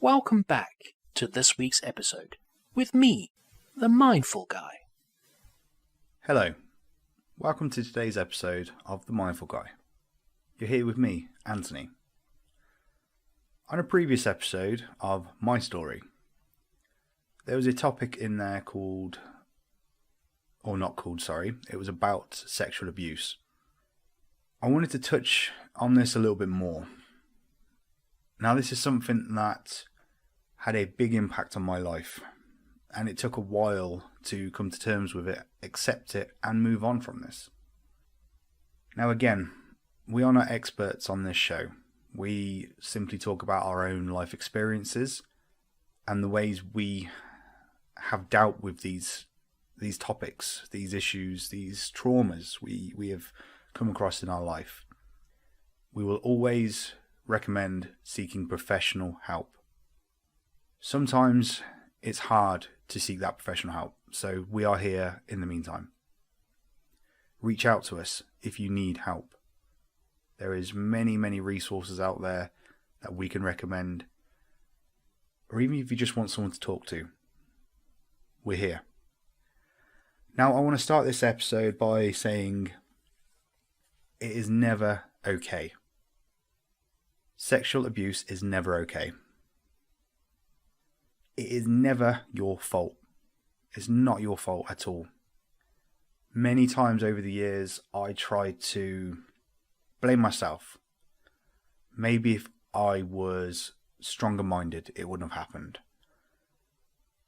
Welcome back to this week's episode with me, the Mindful Guy. Hello, welcome to today's episode of The Mindful Guy. You're here with me, Anthony. On a previous episode of My Story, there was a topic in there it was about sexual abuse. I wanted to touch on this a little bit more. Now, this is something that had a big impact on my life, and it took a while to come to terms with it, accept it, and move on from this. Now again, we are not experts on this show. We simply talk about our own life experiences and the ways we have dealt with these topics, these issues, these traumas we have come across in our life. We will always recommend seeking professional help. Sometimes it's hard to seek that professional help, so we are here in the meantime. Reach out to us if you need help. There is many resources out there that we can recommend, or even if you just want someone to talk to, we're here. Now, I want to start this episode by saying it is never okay. Sexual abuse is never okay. It is never your fault. It's not your fault at all. Many times over the years, I tried to blame myself. Maybe if I was stronger minded, it wouldn't have happened.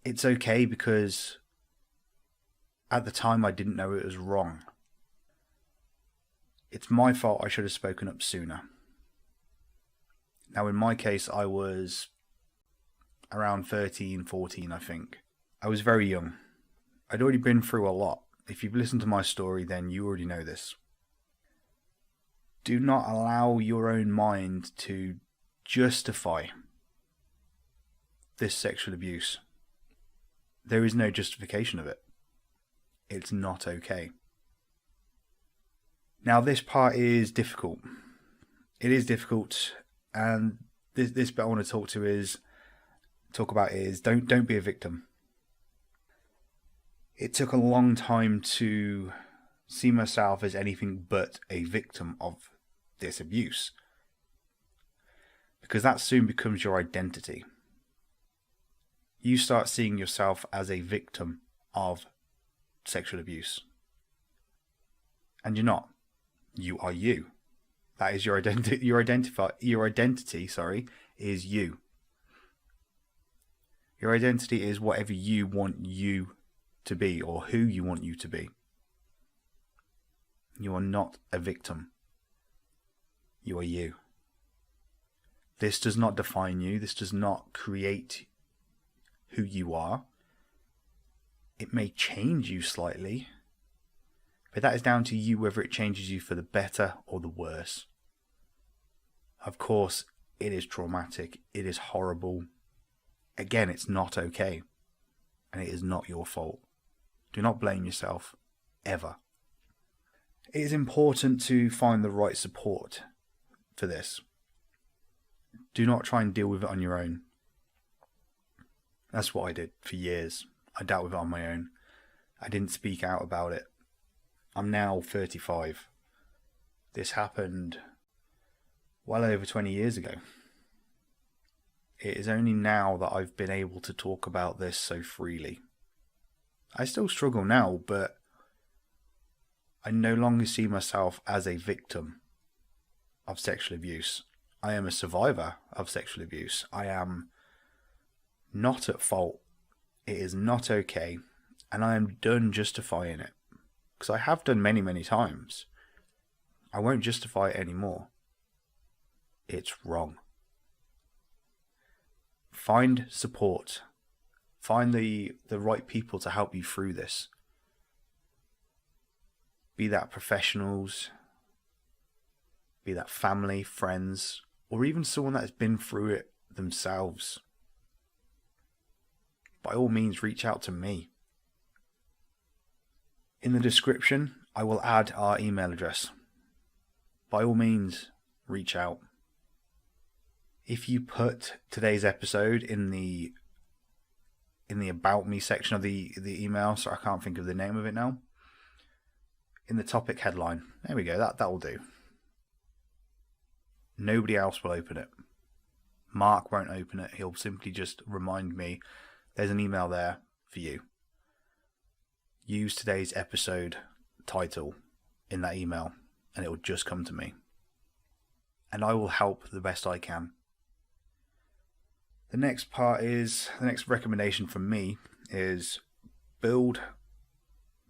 It's okay because at the time I didn't know it was wrong. It's my fault. I should have spoken up sooner. Now, in my case, I was around 13, 14, I think. I was very young. I'd already been through a lot. If you've listened to my story, then you already know this. Do not allow your own mind to justify this sexual abuse. There is no justification of it. It's not okay. Now, this part is difficult. It is difficult, and this bit I want to talk about is don't be a victim. It took a long time to see myself as anything but a victim of this abuse, because that soon becomes your identity. You start seeing yourself as a victim of sexual abuse, and you're not. You are you. That is your identity. Your identity, is you. Your identity is whatever you want you to be, or who you want you to be. You are not a victim. You are you. This does not define you. This does not create who you are. It may change you slightly, but that is down to you whether it changes you for the better or the worse. Of course, it is traumatic. It is horrible. Again, it's not okay. And it is not your fault. Do not blame yourself, ever. It is important to find the right support for this. Do not try and deal with it on your own. That's what I did for years. I dealt with it on my own. I didn't speak out about it. I'm now 35. This happened well over 20 years ago. It is only now that I've been able to talk about this so freely. I still struggle now, but I no longer see myself as a victim of sexual abuse. I am a survivor of sexual abuse. I am not at fault. It is not okay, and I am done justifying it, because I have done many times. I won't justify it anymore. It's wrong. Find support. Find the right people to help you through this. Be that professionals, be that family, friends, or even someone that has been through it themselves. By all means, reach out to me. In the description, I will add our email address. By all means, reach out. If you put today's episode in the About Me section of the email, so I can't think of the name of it now, in the topic headline, there we go, that will do. Nobody else will open it. Mark won't open it. He'll simply just remind me there's an email there for you. Use today's episode title in that email and it will just come to me. And I will help the best I can. The next recommendation from me is build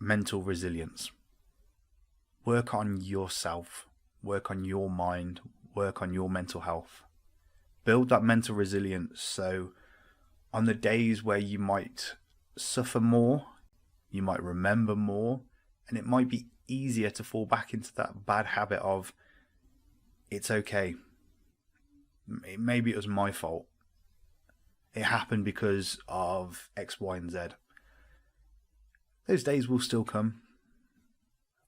mental resilience. Work on yourself. Work on your mind. Work on your mental health. Build that mental resilience so on the days where you might suffer more, you might remember more, and it might be easier to fall back into that bad habit of, it's okay. Maybe it was my fault. It happened because of X, Y, and Z. Those days will still come.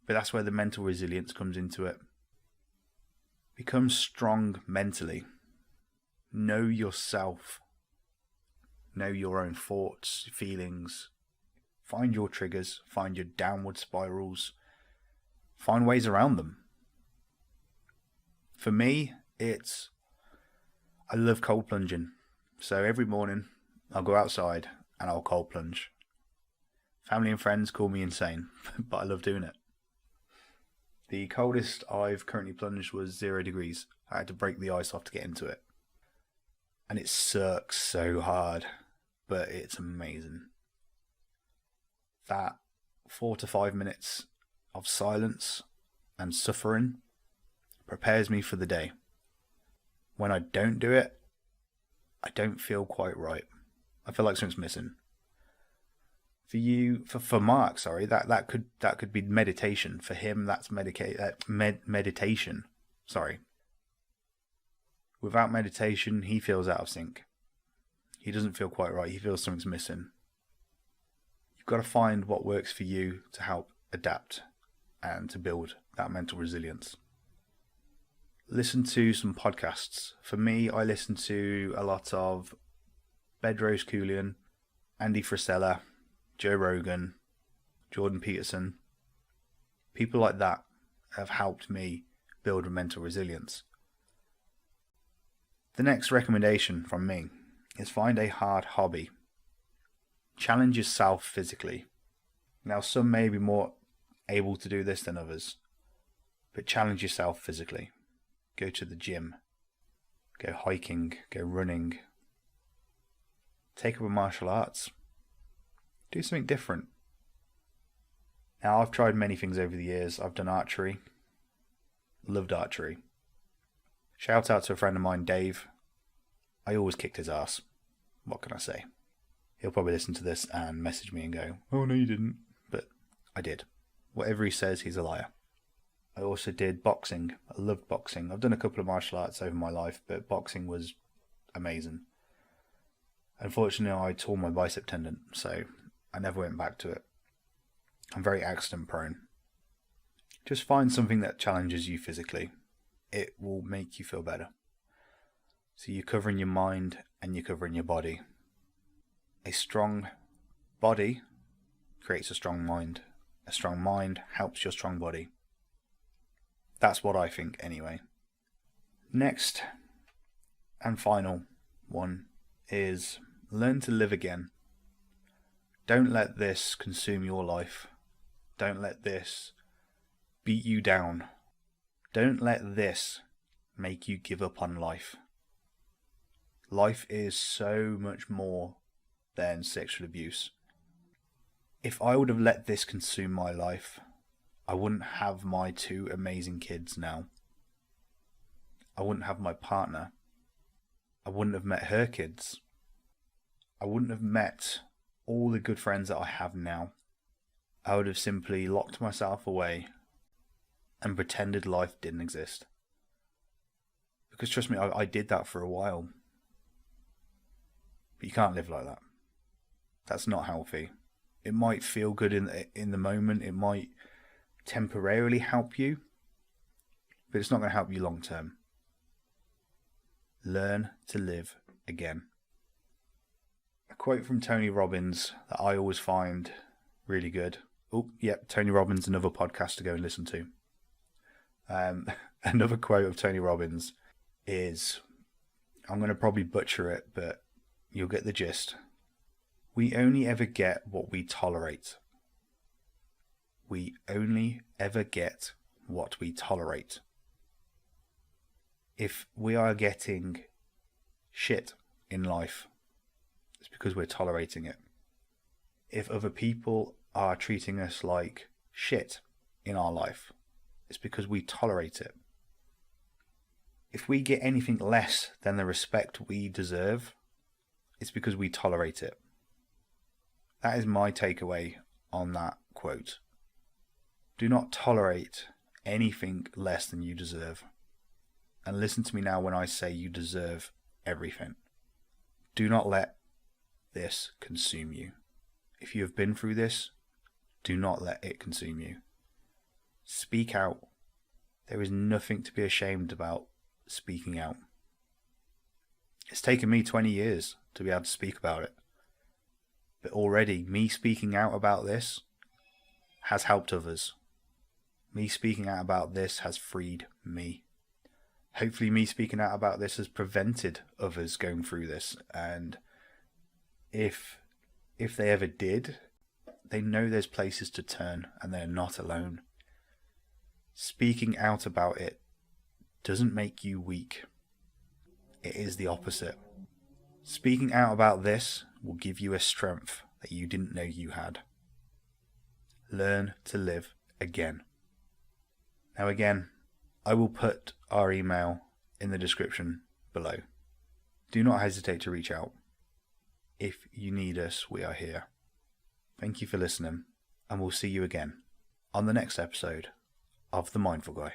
But that's where the mental resilience comes into it. Become strong mentally. Know yourself. Know your own thoughts, feelings. Find your triggers. Find your downward spirals. Find ways around them. For me, I love cold plunging. So every morning I'll go outside and I'll cold plunge. Family and friends call me insane, but I love doing it. The coldest I've currently plunged was 0 degrees. I had to break the ice off to get into it. And it sucks so hard, but it's amazing. That 4 to 5 minutes of silence and suffering prepares me for the day. When I don't do it, I don't feel quite right. I feel like something's missing. For Mark, that could be meditation. For him, that's meditation. Sorry. Without meditation, he feels out of sync. He doesn't feel quite right. He feels something's missing. You've got to find what works for you to help adapt and to build that mental resilience. Listen to some podcasts. For me, I listen to a lot of Bedrose Koulian, Andy Frisella, Joe Rogan, Jordan Peterson. People like that have helped me build a mental resilience. The next recommendation from me is find a hard hobby. Challenge yourself physically. Now, some may be more able to do this than others, but challenge yourself physically. Go to the gym. Go hiking. Go running. Take up a martial arts. Do something different. Now, I've tried many things over the years. I've done archery. Loved archery. Shout out to a friend of mine, Dave. I always kicked his ass. What can I say? He'll probably listen to this and message me and go, "Oh, no, you didn't." But I did. Whatever he says, he's a liar. I also did boxing. I loved boxing. I've done a couple of martial arts over my life, but boxing was amazing. Unfortunately, I tore my bicep tendon, so I never went back to it. I'm very accident prone. Just find something that challenges you physically. It will make you feel better. So you're covering your mind and you're covering your body. A strong body creates a strong mind. A strong mind helps your strong body. That's what I think anyway. Next and final one is learn to live again. Don't let this consume your life. Don't let this beat you down. Don't let this make you give up on life. Life is so much more than sexual abuse. If I would have let this consume my life, I wouldn't have my 2 amazing kids now. I wouldn't have my partner. I wouldn't have met her kids. I wouldn't have met all the good friends that I have now. I would have simply locked myself away and pretended life didn't exist. Because trust me, I did that for a while. But you can't live like that. That's not healthy. It might feel good in the moment. It might temporarily help you, but it's not going to help you long term. Learn to live again. A quote from Tony Robbins that I always find really good. Oh, yep, Tony Robbins, another podcast to go and listen to. Another quote of Tony Robbins is, I'm going to probably butcher it, but you'll get the gist. We only ever get what we tolerate. We only ever get what we tolerate. If we are getting shit in life, it's because we're tolerating it. If other people are treating us like shit in our life, it's because we tolerate it. If we get anything less than the respect we deserve, it's because we tolerate it. That is my takeaway on that quote. Do not tolerate anything less than you deserve. And listen to me now when I say you deserve everything. Do not let this consume you. If you have been through this, do not let it consume you. Speak out. There is nothing to be ashamed about speaking out. It's taken me 20 years to be able to speak about it. But already, me speaking out about this has helped others. Me speaking out about this has freed me. Hopefully me speaking out about this has prevented others going through this. And if they ever did, they know there's places to turn and they're not alone. Speaking out about it doesn't make you weak. It is the opposite. Speaking out about this will give you a strength that you didn't know you had. Learn to live again. Now again, I will put our email in the description below. Do not hesitate to reach out. If you need us, we are here. Thank you for listening, and we'll see you again on the next episode of The Mindful Guy.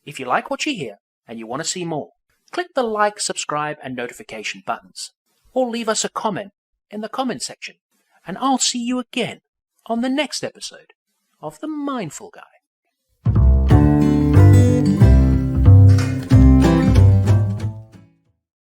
If you like what you hear and you want to see more, click the like, subscribe, and notification buttons, or leave us a comment in the comment section, and I'll see you again on the next episode of The Mindful Guy.